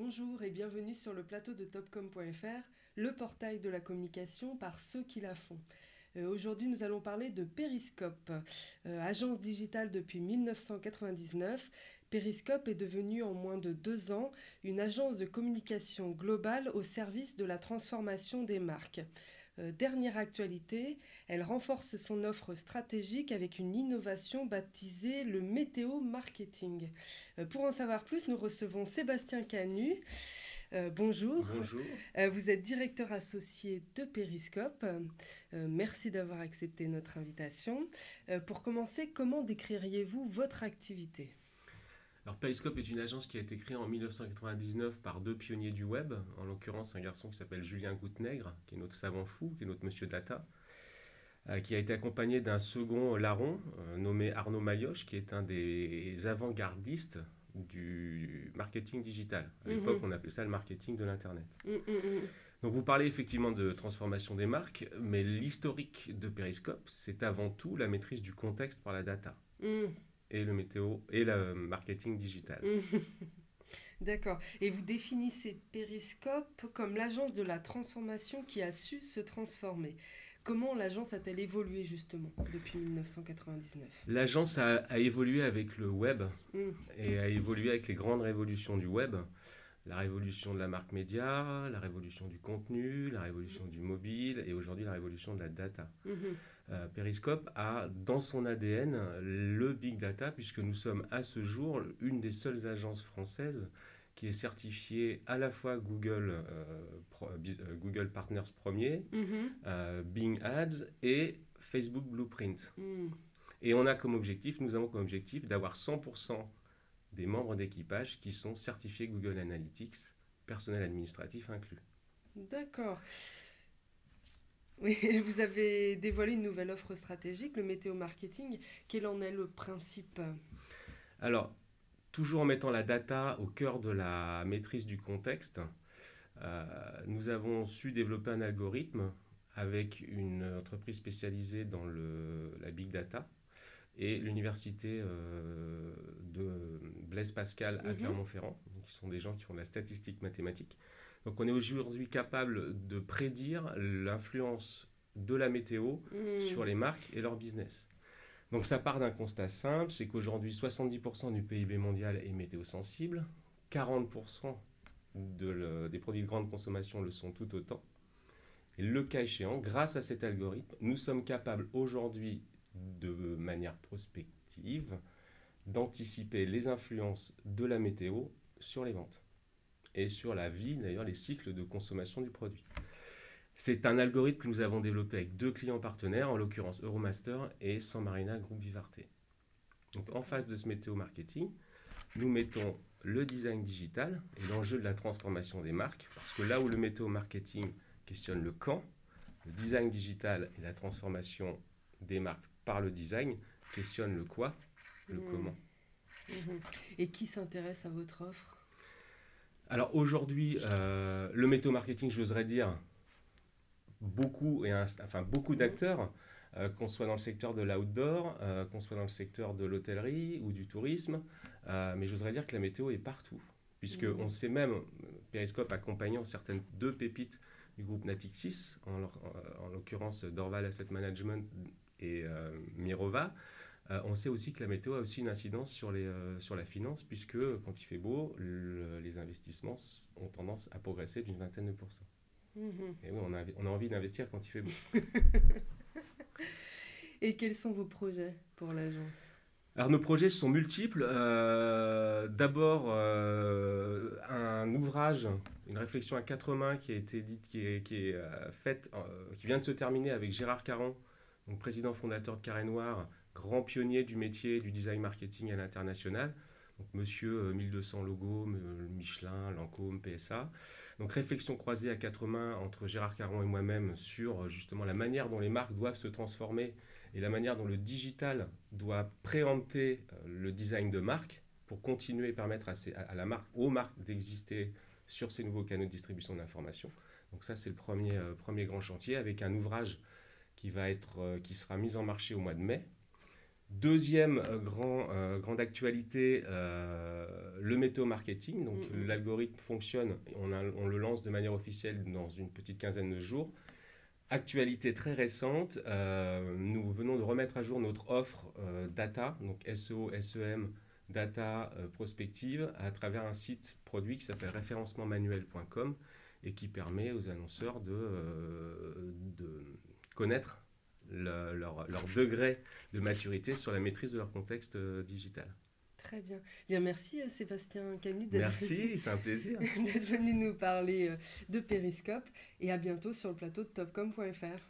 Bonjour et bienvenue sur le plateau de Topcom.fr, le portail de la communication par ceux qui la font. Aujourd'hui, nous allons parler de Periscope. Agence digitale depuis 1999, Periscope est devenue en moins de 2 ans une agence de communication globale au service de la transformation des marques. Dernière actualité, elle renforce son offre stratégique avec une innovation baptisée le météo marketing. Pour en savoir plus, nous recevons Sébastien Canu. Bonjour. Bonjour. Vous êtes directeur associé de Periscope. Merci d'avoir accepté notre invitation. Pour commencer, comment décririez-vous votre activité ? Alors Periscope est une agence qui a été créée en 1999 par deux pionniers du web, en l'occurrence un garçon qui s'appelle Julien Goutenègre, qui est notre savant fou, qui est notre monsieur data, qui a été accompagné d'un second larron nommé Arnaud Malioche, qui est un des avant-gardistes du marketing digital. À l'époque, on appelait ça le marketing de l'Internet. Donc vous parlez effectivement de transformation des marques, mais l'historique de Periscope, c'est avant tout la maîtrise du contexte par la data. Et le météo et le marketing digital. D'accord. Et vous définissez Periscope comme l'agence de la transformation qui a su se transformer. Comment l'agence a-t-elle évolué justement depuis 1999 ? L'agence a évolué avec le web et a évolué avec les grandes révolutions du web. La révolution de la marque média, la révolution du contenu, la révolution du mobile et aujourd'hui la révolution de la data. Periscope a dans son ADN le big data puisque nous sommes à ce jour une des seules agences françaises qui est certifiée à la fois Google Partners Premier, Bing Ads et Facebook Blueprint. Et nous avons comme objectif d'avoir 100% des membres d'équipage qui sont certifiés Google Analytics, personnel administratif inclus. D'accord. Oui, vous avez dévoilé une nouvelle offre stratégique, le météo marketing. Quel en est le principe ? Alors, toujours en mettant la data au cœur de la maîtrise du contexte, nous avons su développer un algorithme avec une entreprise spécialisée dans la big data et l'université de Blaise Pascal à Clermont-Ferrand, qui sont des gens qui font de la statistique mathématique. Donc on est aujourd'hui capable de prédire l'influence de la météo sur les marques et leur business. Donc ça part d'un constat simple, c'est qu'aujourd'hui 70% du PIB mondial est météo sensible, 40% des produits de grande consommation le sont tout autant. Et le cas échéant, grâce à cet algorithme, nous sommes capables aujourd'hui de manière prospective d'anticiper les influences de la météo sur les ventes et sur la vie, d'ailleurs les cycles de consommation du produit. C'est un algorithme que nous avons développé avec deux clients partenaires, en l'occurrence Euromaster et San Marina Groupe Vivarte. Donc en face de ce météo marketing, nous mettons le design digital et l'enjeu de la transformation des marques, parce que là où le météo marketing questionne le quand, le design digital et la transformation des marques par le design questionnent le quoi, le comment. Et qui s'intéresse à votre offre ? Alors aujourd'hui, le météo marketing, j'oserais dire, beaucoup d'acteurs, qu'on soit dans le secteur de l'outdoor, qu'on soit dans le secteur de l'hôtellerie ou du tourisme, mais j'oserais dire que la météo est partout, puisqu'on sait même, Periscope accompagnant certaines deux pépites du groupe Natixis, en l'occurrence Dorval Asset Management et Mirova, on sait aussi que la météo a aussi une incidence sur la finance, puisque quand il fait beau, les investissements ont tendance à progresser d'une vingtaine de pourcents. Et oui, on a envie d'investir quand il fait beau. Et quels sont vos projets pour l'agence ? Alors nos projets sont multiples. D'abord un ouvrage, une réflexion à quatre mains qui a été dite, qui est faite, qui vient de se terminer avec Gérard Caron, donc président fondateur de Carré Noir, grand pionnier du métier du design marketing à l'international. Donc monsieur 1200 logos, Michelin, Lancôme, PSA. Donc réflexion croisée à quatre mains entre Gérard Caron et moi-même sur justement la manière dont les marques doivent se transformer et la manière dont le digital doit préempter le design de marque pour continuer et permettre aux marques d'exister sur ces nouveaux canaux de distribution d'information. Donc ça c'est le premier grand chantier avec un ouvrage qui sera mis en marché au mois de mai, Deuxième grande actualité, le météo marketing. Donc l'algorithme fonctionne, on le lance de manière officielle dans une petite quinzaine de jours. Actualité très récente, nous venons de remettre à jour notre offre data, donc SEO, SEM, data prospective, à travers un site produit qui s'appelle référencementmanuel.com et qui permet aux annonceurs de connaître leur degré de maturité sur la maîtrise de leur contexte digital. Très bien. Bien, merci Sébastien Canu Merci, c'est un plaisir. d'être venu nous parler de Périscope et à bientôt sur le plateau de topcom.fr.